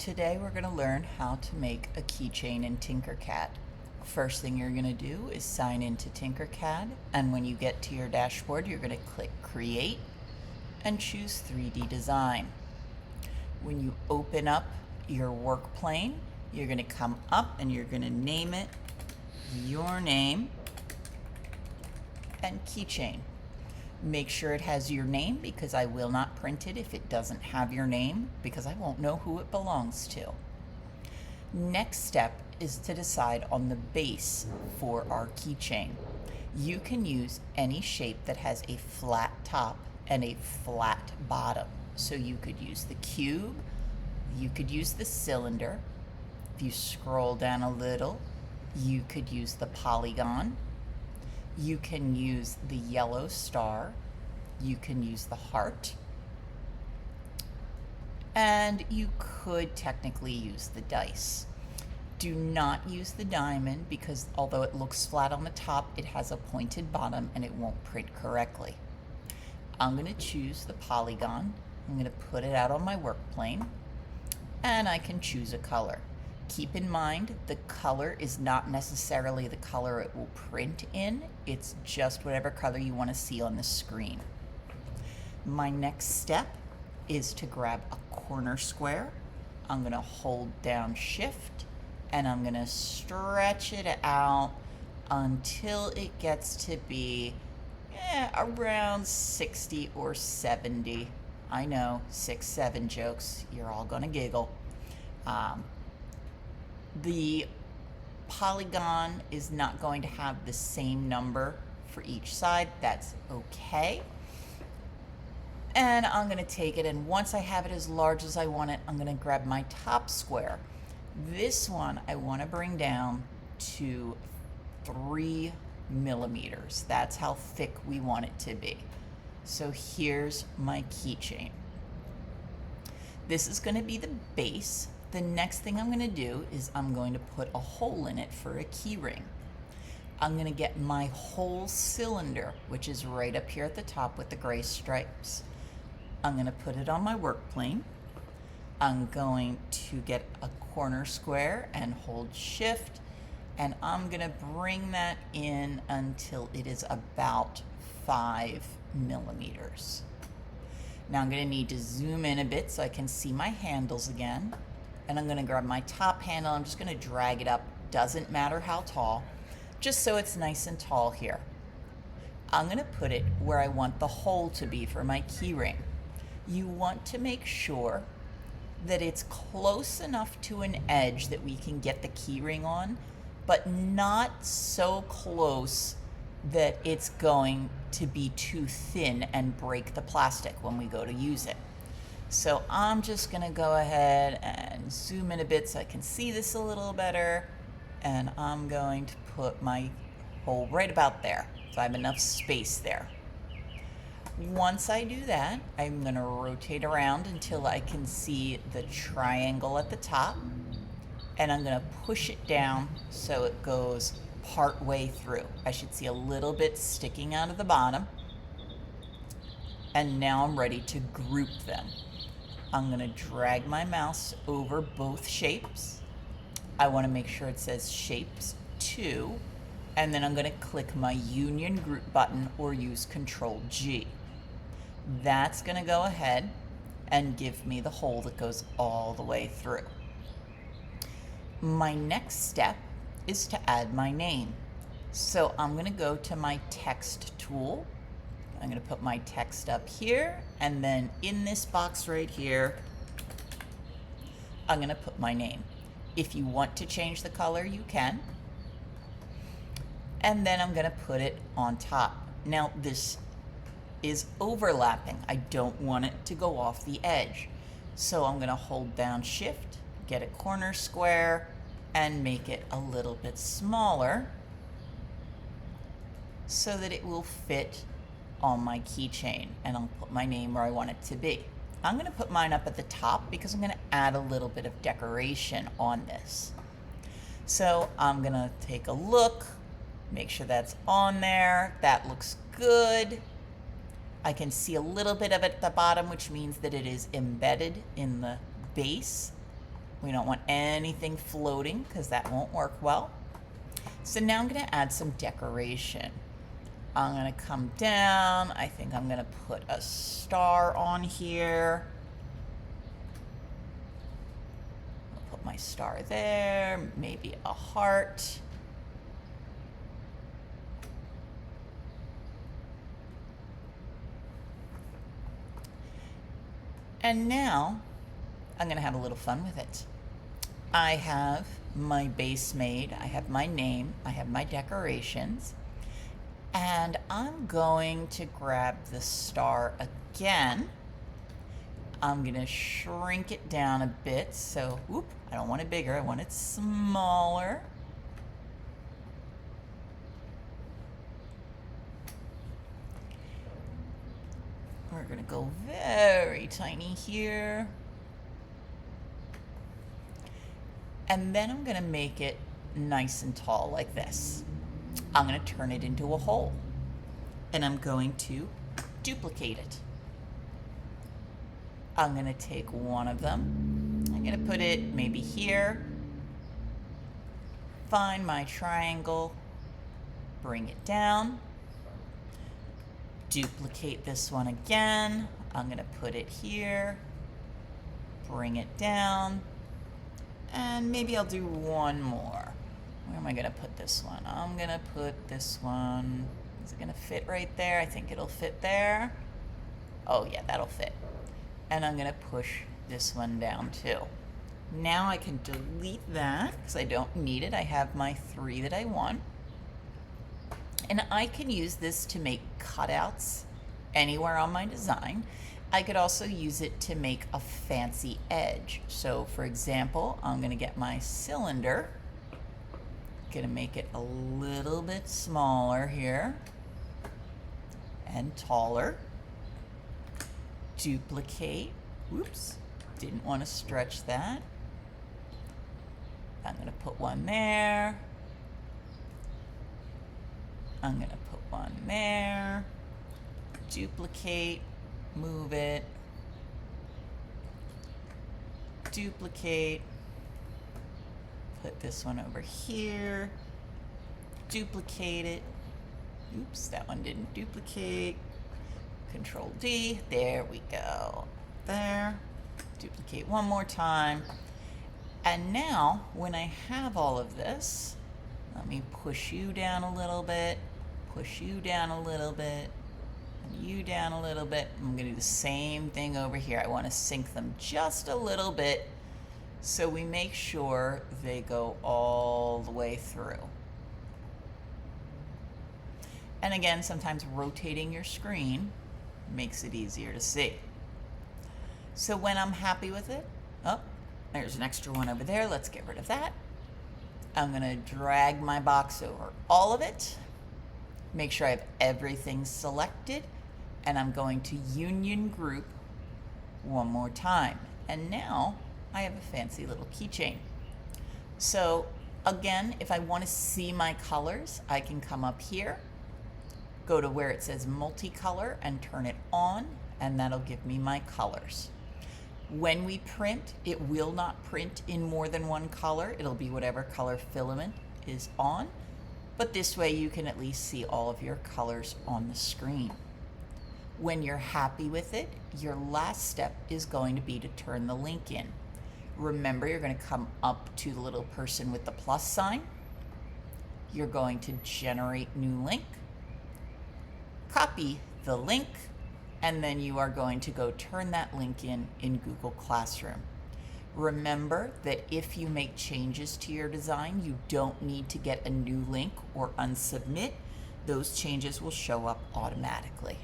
Today we're going to learn how to make a keychain in Tinkercad. First thing you're going to do is sign into Tinkercad, and when you get to your dashboard you're going to click Create and choose 3D Design. When you open up your work plane, you're going to come up and you're going to name it your name and keychain. Make sure it has your name because I will not print it if it doesn't have your name because I won't know who it belongs to. Next step is to decide on the base for our keychain. You can use any shape that has a flat top and a flat bottom. So you could use the cube, you could use the cylinder. If you scroll down a little, you could use the polygon. You can use the yellow star, you can use the heart, and you could technically use the dice. Do not use the diamond because although it looks flat on the top, it has a pointed bottom and it won't print correctly. I'm going to choose the polygon. I'm going to put it out on my work plane, and I can choose a color. Keep in mind, the color is not necessarily the color it will print in. It's just whatever color you want to see on the screen. My next step is to grab a corner square. I'm going to hold down Shift, and I'm going to stretch it out until it gets to be around 60 or 70. I know, 6, 7 jokes. You're all going to giggle. The polygon is not going to have the same number for each side. That's okay. And I'm going to take it, and once I have it as large as I want it, I'm going to grab my top square. This one I want to bring down to 3 millimeters. That's how thick we want it to be. So here's my keychain. This is going to be the base. The next thing I'm going to do is I'm going to put a hole in it for a key ring. I'm going to get my whole cylinder, which is right up here at the top with the gray stripes. I'm going to put it on my work plane. I'm going to get a corner square and hold Shift, and I'm going to bring that in until it is about 5 millimeters. Now I'm going to need to zoom in a bit so I can see my handles again. And I'm going to grab my top handle. I'm just going to drag it up. Doesn't matter how tall, just so it's nice and tall here. I'm going to put it where I want the hole to be for my key ring. You want to make sure that it's close enough to an edge that we can get the key ring on, but not so close that it's going to be too thin and break the plastic when we go to use it. So I'm just going to go ahead and zoom in a bit so I can see this a little better. And I'm going to put my hole right about there, so I have enough space there. Once I do that, I'm going to rotate around until I can see the triangle at the top. And I'm going to push it down so it goes part way through. I should see a little bit sticking out of the bottom. And now I'm ready to group them. I'm going to drag my mouse over both shapes. I want to make sure it says Shapes 2, and then I'm going to click my Union Group button or use Control G. That's going to go ahead and give me the hole that goes all the way through. My next step is to add my name. So I'm going to go to my text tool. I'm going to put my text up here, and then in this box right here, I'm going to put my name. If you want to change the color, you can. And then I'm going to put it on top. Now this is overlapping. I don't want it to go off the edge. So I'm going to hold down Shift, get a corner square, and make it a little bit smaller so that it will fit on my keychain, and I'll put my name where I want it to be. I'm going to put mine up at the top because I'm going to add a little bit of decoration on this. So I'm going to take a look, make sure that's on there. That looks good. I can see a little bit of it at the bottom, which means that it is embedded in the base, We don't want anything floating because that won't work well. So now I'm going to add some decoration. I'm going to come down. I think I'm going to put a star on here. I'll put my star there, maybe a heart. And now I'm going to have a little fun with it. I have my base made, I have my name, I have my decorations, and I'm going to grab the star again. I'm going to shrink it down a bit, so whoop, I don't want it bigger, I want it smaller. We're going to go very tiny here. And then I'm going to make it nice and tall like this. I'm going to turn it into a hole. And I'm going to duplicate it. I'm going to take one of them. I'm going to put it maybe here. Find my triangle. Bring it down. Duplicate this one again. I'm going to put it here. Bring it down. And maybe I'll do one more. Where am I going to put this one? I'm going to put this one. Is it going to fit right there? I think it'll fit there. Oh yeah, that'll fit. And I'm going to push this one down too. Now I can delete that because I don't need it. I have my 3 that I want. And I can use this to make cutouts anywhere on my design. I could also use it to make a fancy edge. So for example, I'm going to get my cylinder. Going to make it a little bit smaller here and taller. Duplicate. Oops, didn't want to stretch that. I'm going to put one there. I'm going to put one there. Duplicate. Move it, duplicate, put this one over here, duplicate it. Oops, that one didn't duplicate. Control D, there we go. There, duplicate one more time. And now, when I have all of this, let me push you down a little bit, push you down a little bit, you down a little bit. I'm going to do the same thing over here. I want to sync them just a little bit so we make sure they go all the way through. And again, sometimes rotating your screen makes it easier to see. So when I'm happy with it, oh, there's an extra one over there. Let's get rid of that. I'm going to drag my box over all of it. Make sure I have everything selected. And I'm going to union group one more time. And now I have a fancy little keychain. So again, if I want to see my colors, I can come up here, go to where it says multicolor and turn it on, and that'll give me my colors. When we print, it will not print in more than one color. It'll be whatever color filament is on, but this way you can at least see all of your colors on the screen. When you're happy with it, your last step is going to be to turn the link in. Remember, you're going to come up to the little person with the plus sign. You're going to generate new link, copy the link, and then you are going to go turn that link in Google Classroom. Remember that if you make changes to your design, you don't need to get a new link or unsubmit. Those changes will show up automatically.